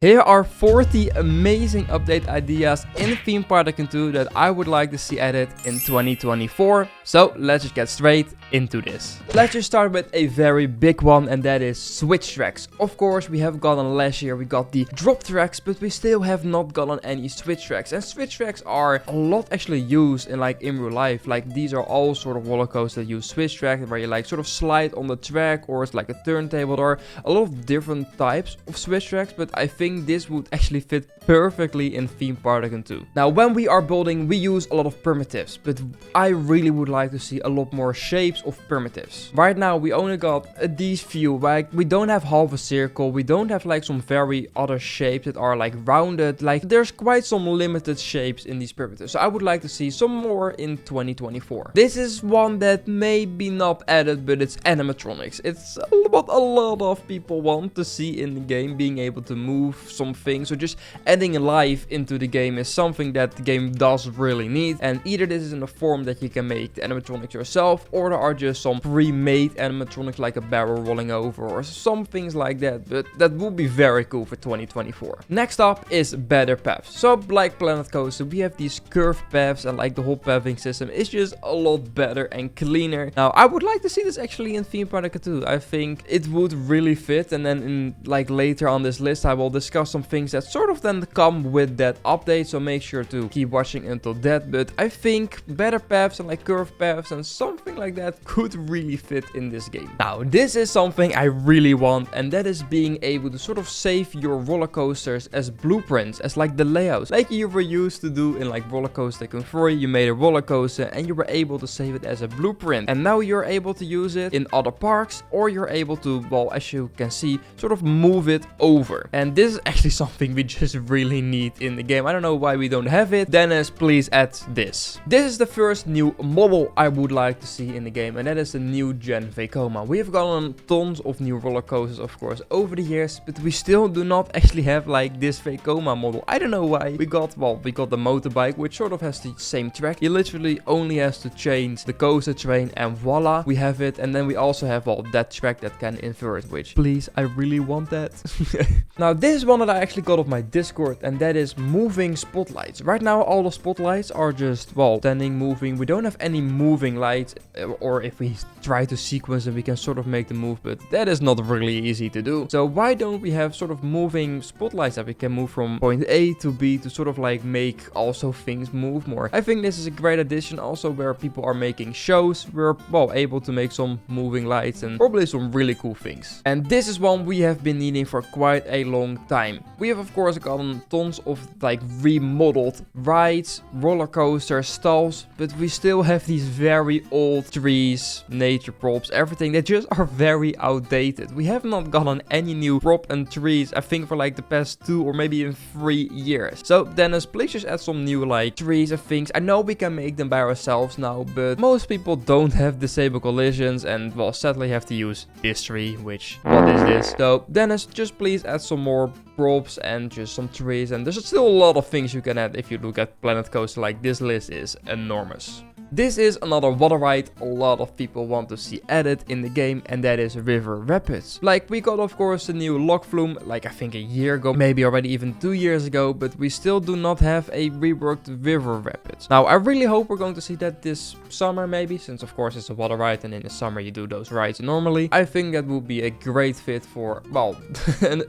Here are 40 amazing update ideas in Theme Park Tycoon 2 that I would like to see added in 2024. So let's just get straight into this. Let's just start with a very big one, and that is switch tracks. Of course, we have gotten last year, we got the drop tracks, but we still have not gotten any switch tracks. And switch tracks are a lot actually used in real life. Like these are all sort of roller coasters that use switch track, where you sort of slide on the track, or it's like a turntable. There are a lot of different types of switch tracks, but I think this would actually fit perfectly in Theme Park Tycoon 2. Now, when we are building, we use a lot of primitives, but I really would like to see a lot more shapes of primitives. Right now, we only got these few. We don't have half a circle. We don't have some very other shapes that are rounded. There's quite some limited shapes in these primitives. So I would like to see some more in 2024. This is one that may be not added, but it's animatronics. It's what a lot of people want to see in the game, being able to move some things. So just adding life into the game is something that the game does really need. And either this is in a form that you can make the animatronics yourself, or there are just some pre-made animatronics like a barrel rolling over or some things like that. But that would be very cool for 2024. Next up is better paths. So like Planet Coaster, we have these curved paths, and the whole pathing system is just a lot better and cleaner. Now I would like to see this actually in Theme Park Tycoon 2. I think it would really fit, and then in later on this list I will discuss some things that sort of then come with that update, so make sure to keep watching until that. But I think better paths and curved paths and something like that could really fit in this game. Now this is something I really want, and that is being able to sort of save your roller coasters as blueprints, as the layouts, like you were used to do in Roller Coaster Tycoon 3. You made a roller coaster and you were able to save it as a blueprint, and now you're able to use it in other parks, or you're able to, well, as you can see, sort of move it over. And this is actually something we just really need in the game. I don't know why we don't have it. Dennis, please add this. This is the first new model I would like to see in the game, and that is the new gen Vekoma. We have gotten tons of new roller coasters, of course, over the years, but we still do not actually have this Vekoma model. I don't know why. We got the motorbike, which sort of has the same track. You literally only has to change the coaster train, and voila, we have it. And then we also have that track that can invert, which, please, I really want that. Now this is one that I actually got off my Discord, and that is moving spotlights. Right now all the spotlights are just, standing, moving. We don't have any moving lights, or if we try to sequence them, we can sort of make them move, but that is not really easy to do. So why don't we have sort of moving spotlights that we can move from point A to B to sort of make also things move more? I think this is a great addition. Also, where people are making shows, we're able to make some moving lights and probably some really cool things. And this is one we have been needing for quite a long time. We have of course gotten tons of remodeled rides, roller coasters, stalls, but we still have these very old trees, nature props, everything that just are very outdated. We have not gotten any new prop and trees, I think, for the past 2 or maybe even 3 years. So Dennis, please just add some new trees and things. I know we can make them by ourselves now, but most people don't have disable collisions, and sadly have to use this tree, which, what is this? So Dennis, just please add some more props and just some trees, and there's still a lot of things you can add if you look at Planet Coaster. This list is enormous. This is another water ride a lot of people want to see added in the game, and that is River Rapids. We got of course the new log flume, I think a year ago, maybe already even 2 years ago, but we still do not have a reworked River Rapids. Now I really hope we're going to see that this summer maybe, since of course it's a water ride and in the summer you do those rides normally. I think that would be a great fit for,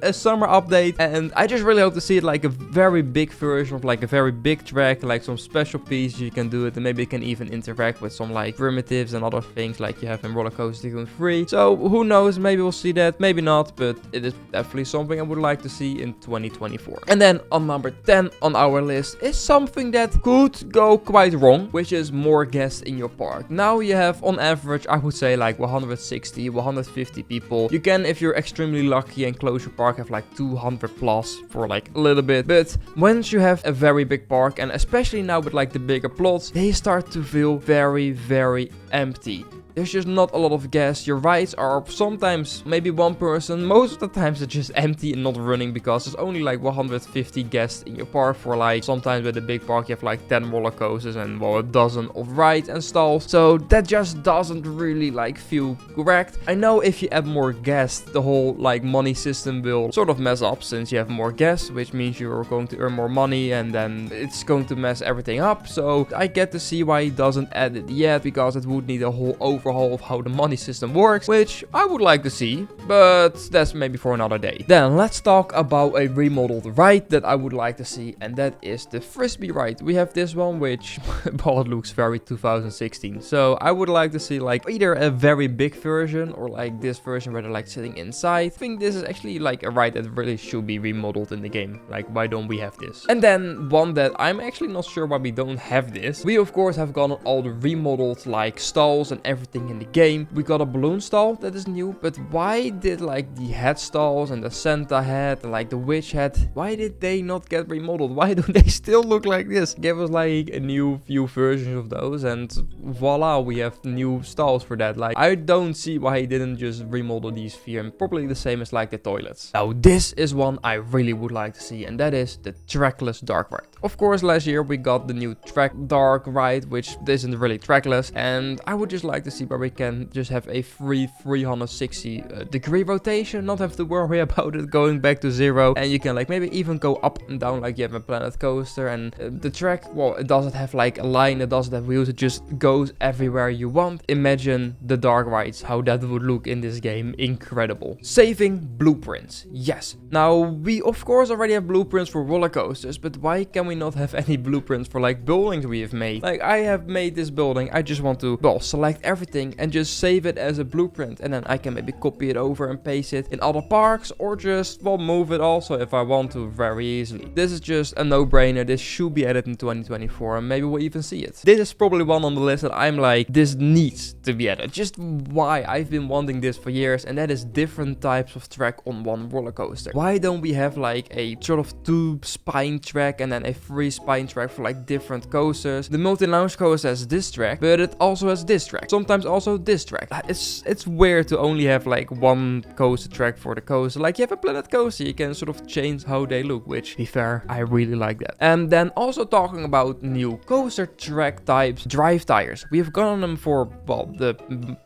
a summer update, and I just really hope to see it a very big version of a very big track, some special pieces you can do it, and maybe you can even interact with some primitives and other things like you have in Roller Coaster Tycoon 3. So who knows, maybe we'll see that, maybe not, but it is definitely something I would like to see in 2024. And then on number 10 on our list is something that could go quite wrong, which is more guests in your park. Now you have on average, I would say 160, 150 people. You can, if you're extremely lucky and close your park, have 200 plus for a little bit. But once you have a very big park, and especially now with the bigger plots, they start to feel very, very empty. There's just not a lot of guests. Your rides are sometimes maybe one person. Most of the times it's just empty and not running because there's only like 150 guests in your park for like, sometimes with a big park you have like 10 roller coasters and well, a dozen of rides and stalls. So that just doesn't really like feel correct. I know if you add more guests, the whole like money system will sort of mess up since you have more guests, which means you're going to earn more money and then it's going to mess everything up. So I get to see why he doesn't add it yet, because it would need a whole overhaul of how the money system works, which I would like to see, but that's maybe for another day. Then let's talk about a remodeled ride that I would like to see, and that is the Frisbee ride. We have this one which well, it looks very 2016, so I would like to see like either a very big version or like this version where they're like sitting inside. I think this is actually like a ride that really should be remodeled in the game. Like, why don't we have this? And then one that I'm actually not sure why we don't have this. We of course have gotten all the remodeled like stalls and everything in the game. We got a balloon stall that is new, but why did like the head stalls and the Santa head and like the witch head, why did they not get remodeled? Why do they still look like this? Give us like a new few versions of those and voila, we have new stalls for that. Like, I don't see why he didn't just remodel these few, and probably the same as like the toilets. Now this is one I really would like to see, and that is the trackless dark ride. Of course last year we got the new track dark ride, which isn't really trackless, and I would just like to see where we can just have a free 360 degree rotation, not have to worry about it going back to zero, and you can like maybe even go up and down like you have a Planet Coaster. And the track, well, it doesn't have like a line, it doesn't have wheels, it just goes everywhere you want. Imagine the dark rides, how that would look in this game. Incredible. Saving blueprints, yes. Now we of course already have blueprints for roller coasters, but why can we not have any blueprints for like buildings we have made? Like, I have made this building, I just want to, well, select everything and just save it as a blueprint, and then I can maybe copy it over and paste it in other parks, or just, well, move it also if I want to very easily. This is just a no-brainer. This should be added in 2024, and maybe we'll even see it. This is probably one on the list that I'm like, this needs to be added. Just why I've been wanting this for years, and that is different types of track on one roller coaster. Why don't we have like a sort of 2 spine track and then a 3 spine track for like different coasters? The multi-launch coaster has this track, but it also has this track, sometimes also this track. It's weird to only have like one coaster track for the coaster. Like, you have a Planet Coaster, you can sort of change how they look, which, to be fair, I really like that. And then also talking about new coaster track types, drive tires. We have gotten them for, well, the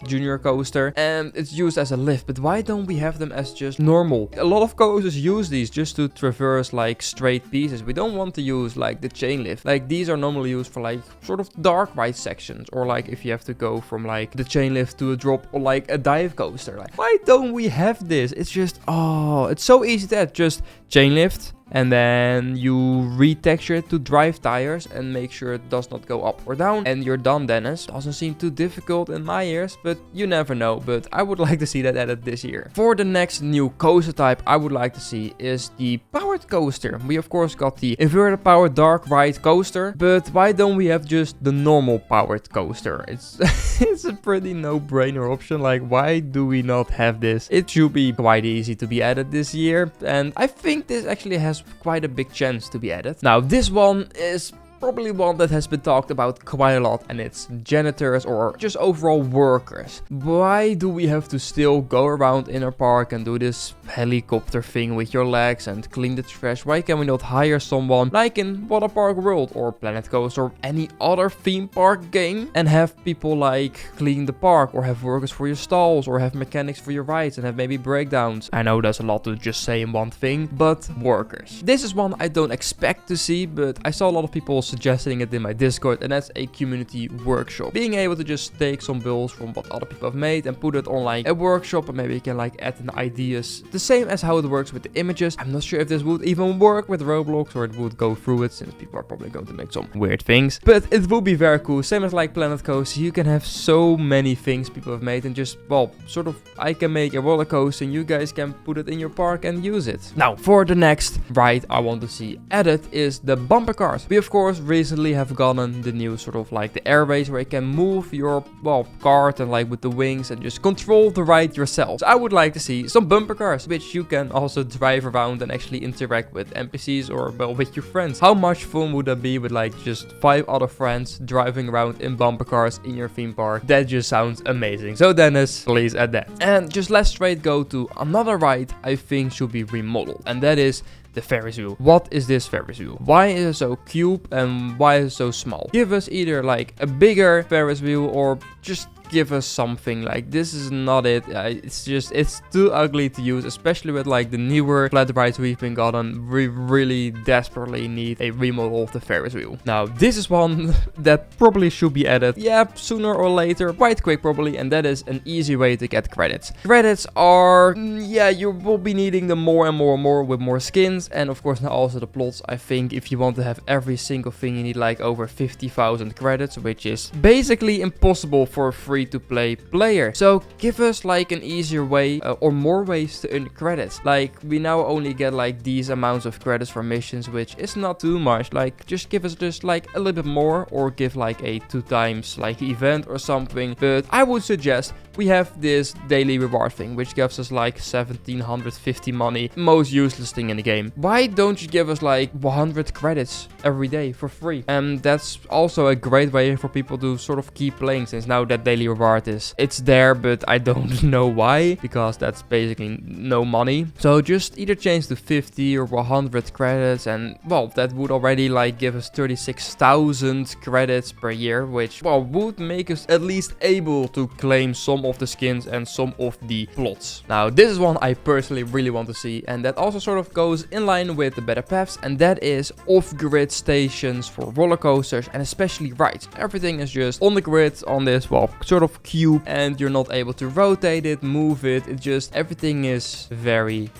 junior coaster, and it's used as a lift, but why don't we have them as just normal? A lot of coasters use these just to traverse like straight pieces. We don't want to use like the chain lift. Like, these are normally used for like sort of dark ride sections, or like if you have to go from like the chain lift to a drop, or like a dive coaster. Like, why don't we have this? It's just, oh, it's so easy to add. Just chain lift, and then you retexture it to drive tires and make sure it does not go up or down, and you're done, Dennis. Doesn't seem too difficult in my ears, but you never know. But I would like to see that added this year. For the next new coaster type I would like to see is the powered coaster. We of course got the inverted powered dark ride coaster, but why don't we have just the normal powered coaster? It's it's a pretty no-brainer option. Like, why do we not have this? It should be quite easy to be added this year, and I think this actually has quite a big chance to be added. Now this one is probably one that has been talked about quite a lot, and it's janitors or just overall workers. Why do we have to still go around in our park and do this helicopter thing with your legs and clean the trash? Why can we not hire someone like in Water Park World or Planet Coaster or any other theme park game and have people like clean the park, or have workers for your stalls, or have mechanics for your rides and have maybe breakdowns? I know there's a lot to just say in one thing, but workers. This is one I don't expect to see, but I saw a lot of people suggesting it in my Discord, and that's a community workshop. Being able to just take some builds from what other people have made and put it on like a workshop, and maybe you can like add in ideas. The same as how it works with the images. I'm not sure if this would even work with Roblox, or it would go through it, since people are probably going to make some weird things. But it would be very cool. Same as like Planet Coaster, you can have so many things people have made, and just, well, sort of, I can make a roller coaster and you guys can put it in your park and use it. Now, for the next ride I want to see added is the bumper cars. We of course course recently have gotten the new sort of like the airways where you can move your, well, cart and like with the wings and just control the ride yourself. So I would like to see some bumper cars, which you can also drive around and actually interact with NPCs or, well, with your friends. How much fun would that be with like just 5 other friends driving around in bumper cars in your theme park? That just sounds amazing. So Dennis, please add that. And just let's straight go to another ride I think should be remodeled, and that is the Ferris wheel. What is this Ferris wheel? Why is it so cube and why is it so small? Give us either like a bigger Ferris wheel or just give us something. Like, this is not it. It's too ugly to use, especially with like the newer flat rides we've been gotten. We really desperately need a remodel of the Ferris wheel. Now, this is one that probably should be added, yeah, sooner or later, quite quick probably, and that is an easy way to get credits. Credits are, yeah, you will be needing them more and more and more with more skins, and of course now also the plots. I think if you want to have every single thing, you need like over 50,000 credits, which is basically impossible for a free-to-play player. So give us like an easier way or more ways to earn credits. Like, we now only get like these amounts of credits for missions, which is not too much. Like, just give us just like a little bit more, or give like a 2 times like event or something. But I would suggest we have this daily reward thing, which gives us like 1750 money, most useless thing in the game. Why don't you give us like 100 credits every day for free? And that's also a great way for people to sort of keep playing, since now that daily reward it's there, but I don't know why, because that's basically no money. So just either change to 50 or 100 credits, and well, that would already like give us 36,000 credits per year, which, well, would make us at least able to claim some of the skins and some of the plots. Now, this is one I personally really want to see, and that also sort of goes in line with the better paths, and that is off-grid stations for roller coasters and especially rides. Everything is just on the grid on this, well, sort of cube, and you're not able to rotate it, move it. It just, everything is very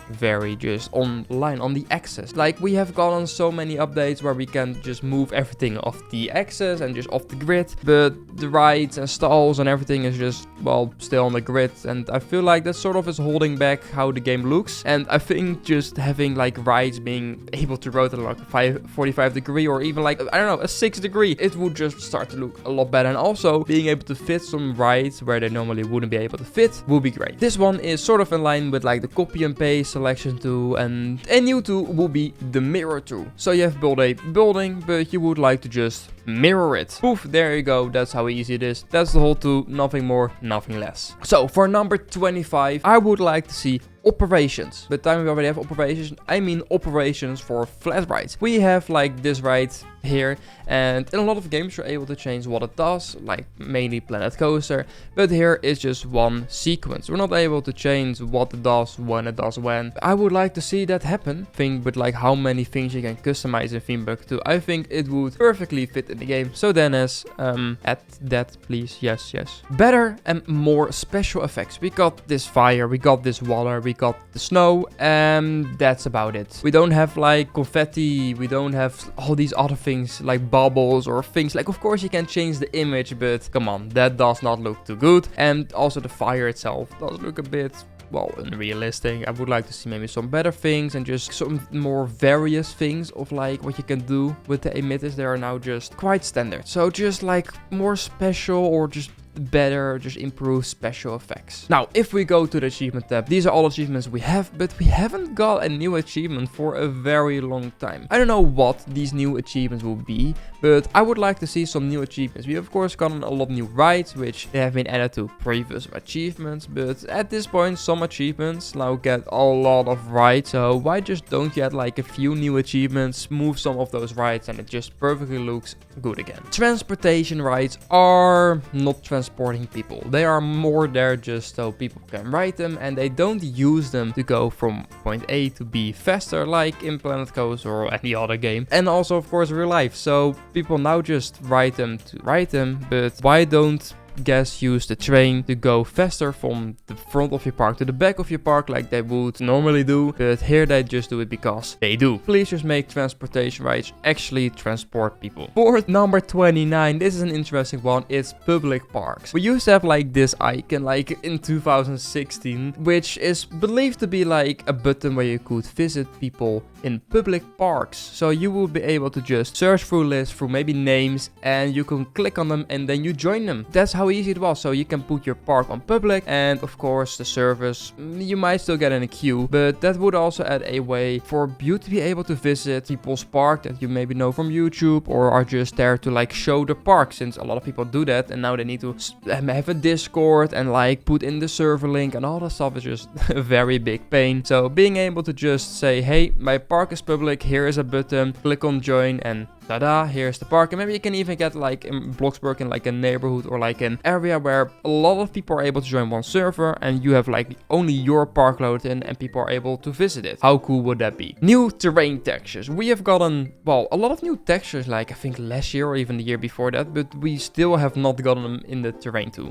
just online on the axis. Like, we have gotten so many updates where we can just move everything off the axis and just off the grid, but the rides and stalls and everything is just, well, still on the grid, and I feel like that sort of is holding back how the game looks. And I think just having like rides being able to rotate like 45 degree or even like, I don't know, a 6 degree, it would just start to look a lot better. And also being able to fit some rides where they normally wouldn't be able to fit would be great. This one is sort of in line with like the copy and paste selection tool, and a new tool will be the mirror tool. So you have built a building, but you would like to just mirror it. Poof, there you go. That's how easy it is. That's the whole tool, nothing more, nothing less. So for number 25, I would like to see operations. But time we already have operations, I mean operations for flat rides. We have like this ride here, and in a lot of games you're able to change what it does, like mainly Planet Coaster, but here it's just one sequence. We're not able to change what it does, when it does when. I would like to see that happen. Think with like how many things you can customize in Theme Park 2. I think it would perfectly fit in the game. So Dennis, add that please. Yes. Better and more special effects. We got this fire, we got this water, we got the snow, and that's about it. We don't have like confetti, we don't have all these other things like bubbles or things. Like, of course you can change the image, but come on, that does not look too good. And also the fire itself does look a bit, well, unrealistic. I would like to see maybe some better things and just some more various things of like what you can do with the emitters. They are now just quite standard. So just like more special or just better, just improve special effects. Now, if we go to the achievement tab, these are all achievements we have, but we haven't got a new achievement for a very long time. I don't know what these new achievements will be, but I would like to see some new achievements. We have, of course, gotten a lot of new rides, which they have been added to previous achievements, but at this point, some achievements now get a lot of rides. So why just don't you add like a few new achievements, move some of those rides, and it just perfectly looks good again. Transportation rides are not transporting people. They are more there just so people can ride them, and they don't use them to go from point A to B faster like in Planet Coaster or any other game. And also, of course, real life. So people now just ride them to ride them, but why don't guess, use the train to go faster from the front of your park to the back of your park like they would normally do, but here they just do it because they do. Please just make transportation rights actually transport people. For number 29, this is an interesting one. It's public parks. We used to have like this icon like in 2016, which is believed to be like a button where you could visit people in public parks. So you will be able to just search through lists, through maybe names, and you can click on them and then you join them. That's how easy it was. So you can put your park on public, and of course the service, you might still get in a queue, but that would also add a way for you to be able to visit people's park that you maybe know from YouTube or are just there to like show the park, since a lot of people do that and now they need to have a Discord and like put in the server link and all that stuff is just a very big pain. So being able to just say, hey, my park is public, here is a button, click on join, and tada, here's the park. And maybe you can even get like in Bloxburg in like a neighborhood or like an area where a lot of people are able to join one server and you have like only your park loaded in and people are able to visit it. How cool would that be? New terrain textures. We have gotten, well, a lot of new textures, like I think last year or even the year before that, but we still have not gotten them in the terrain too.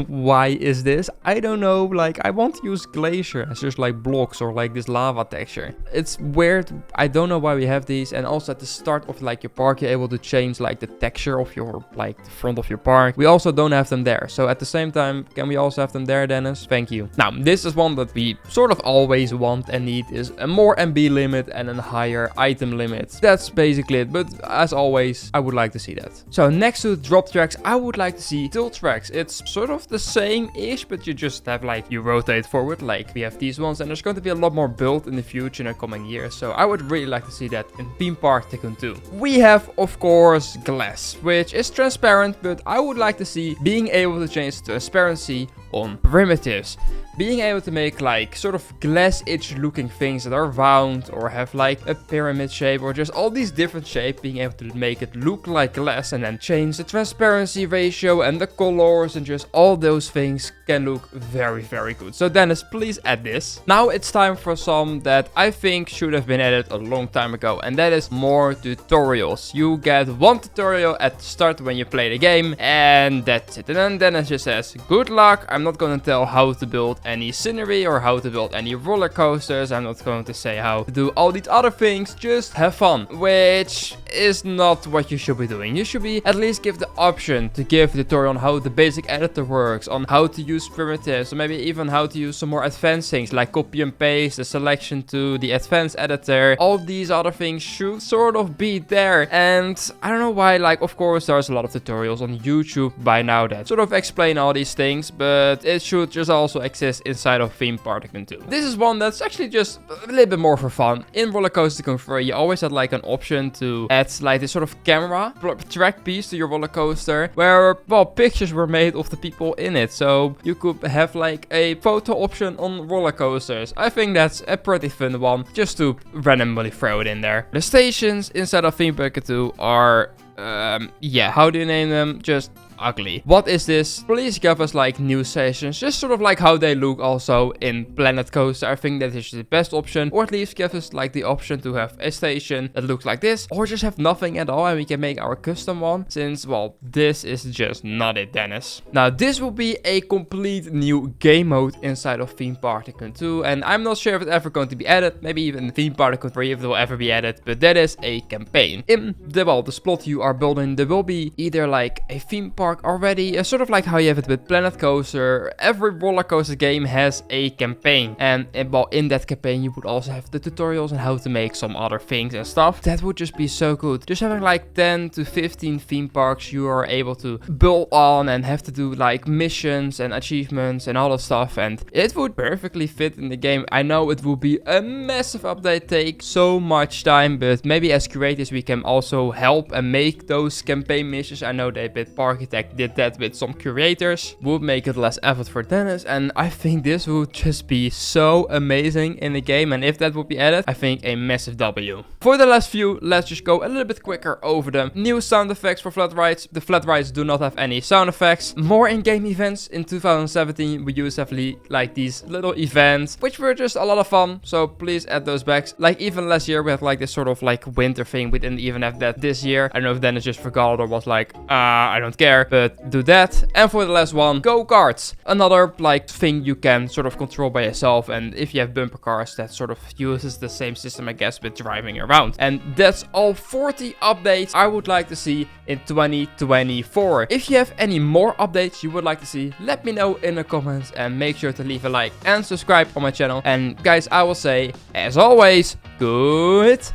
Why is this? I don't know. Like I want to use glacier as just like blocks or like this lava texture. It's weird. I don't know why we have these. And also at the start of like your park, you're able to change like the texture of your like the front of your park. We also don't have them there. So at the same time, can we also have them there, Dennis? Thank you. Now this is one that we sort of always want and need, is a more MB limit and a higher item limit. That's basically it, but as always I would like to see that. So next to drop tracks, I would like to see tilt tracks. It's sort of the same ish, but you just have like you rotate forward like we have these ones, and there's going to be a lot more built in the future in the coming years. So I would really like to see that in Theme Park Tycoon 2. We have, of course, glass, which is transparent, but I would like to see being able to change transparency on primitives. Being able to make like sort of glass-ish looking things that are round or have like a pyramid shape or just all these different shapes, being able to make it look like glass and then change the transparency ratio and the colors and just all those things can look very, very good. So Dennis, please add this. Now it's time for some that I think should have been added a long time ago, and that is more tutorials. You get one tutorial at the start when you play the game and that's it. And then Dennis just says, good luck, I'm not going to tell how to build any scenery or how to build any roller coasters. I'm not going to say how to do all these other things, just have fun, which is not what you should be doing. You should be at least give the option to give a tutorial on how the basic editor works, on how to use primitives, or maybe even how to use some more advanced things like copy and paste, the selection to the advanced editor. All these other things should sort of be there, and I don't know why, like of course there's a lot of tutorials on YouTube by now that sort of explain all these things, but it should just also exist inside of Theme Park Tycoon 2. This is one that's actually just a little bit more for fun. In Roller Coaster Tycoon 3, you always had like an option to add like this sort of camera track piece to your roller coaster where, well, pictures were made of the people in it. So you could have like a photo option on roller coasters. I think that's a pretty fun one just to randomly throw it in there. The stations inside of Theme Park Tycoon 2 are, yeah, how do you name them? Just ugly. What is this? Please give us like new stations, just sort of like how they look also in Planet Coaster. I think that is the best option, or at least give us like the option to have a station that looks like this, or just have nothing at all and we can make our custom one, since, well, this is just not it, Dennis. Now this will be a complete new game mode inside of Theme Park Tycoon 2, and I'm not sure if it's ever going to be added, maybe even in Theme Park Tycoon 3 if it will ever be added, but that is a campaign. In the, well, the spot you are building, there will be either like a theme park already, sort of like how you have it with Planet Coaster. Every roller coaster game has a campaign, and well, in that campaign you would also have the tutorials on how to make some other things and stuff. That would just be so good. Just having like 10 to 15 theme parks you are able to build on and have to do like missions and achievements and all that stuff, and it would perfectly fit in the game. I know it would be a massive update, take so much time, but maybe as creators we can also help and make those campaign missions. I know they bit Parkitect did that with some curators, would make it less effort for Dennis, and I think this would just be so amazing in the game, and if that would be added, I think a massive W. For the last few, let's just go a little bit quicker over them. New sound effects for flat rides. The flat rides do not have any sound effects. More in-game events. In 2017 we used to have like these little events which were just a lot of fun, so please add those back. Like even last year we had like this sort of like winter thing. We didn't even have that this year. I don't know if Dennis just forgot or was like, I don't care. but do that. And for the last one, go-karts. Another like thing you can sort of control by yourself, and if you have bumper cars, that sort of uses the same system, I guess, with driving around. And that's all 40 updates I would like to see in 2024. If you have any more updates you would like to see, let me know in the comments, and make sure to leave a like and subscribe on my channel. And guys, I will say, as always, goodbye.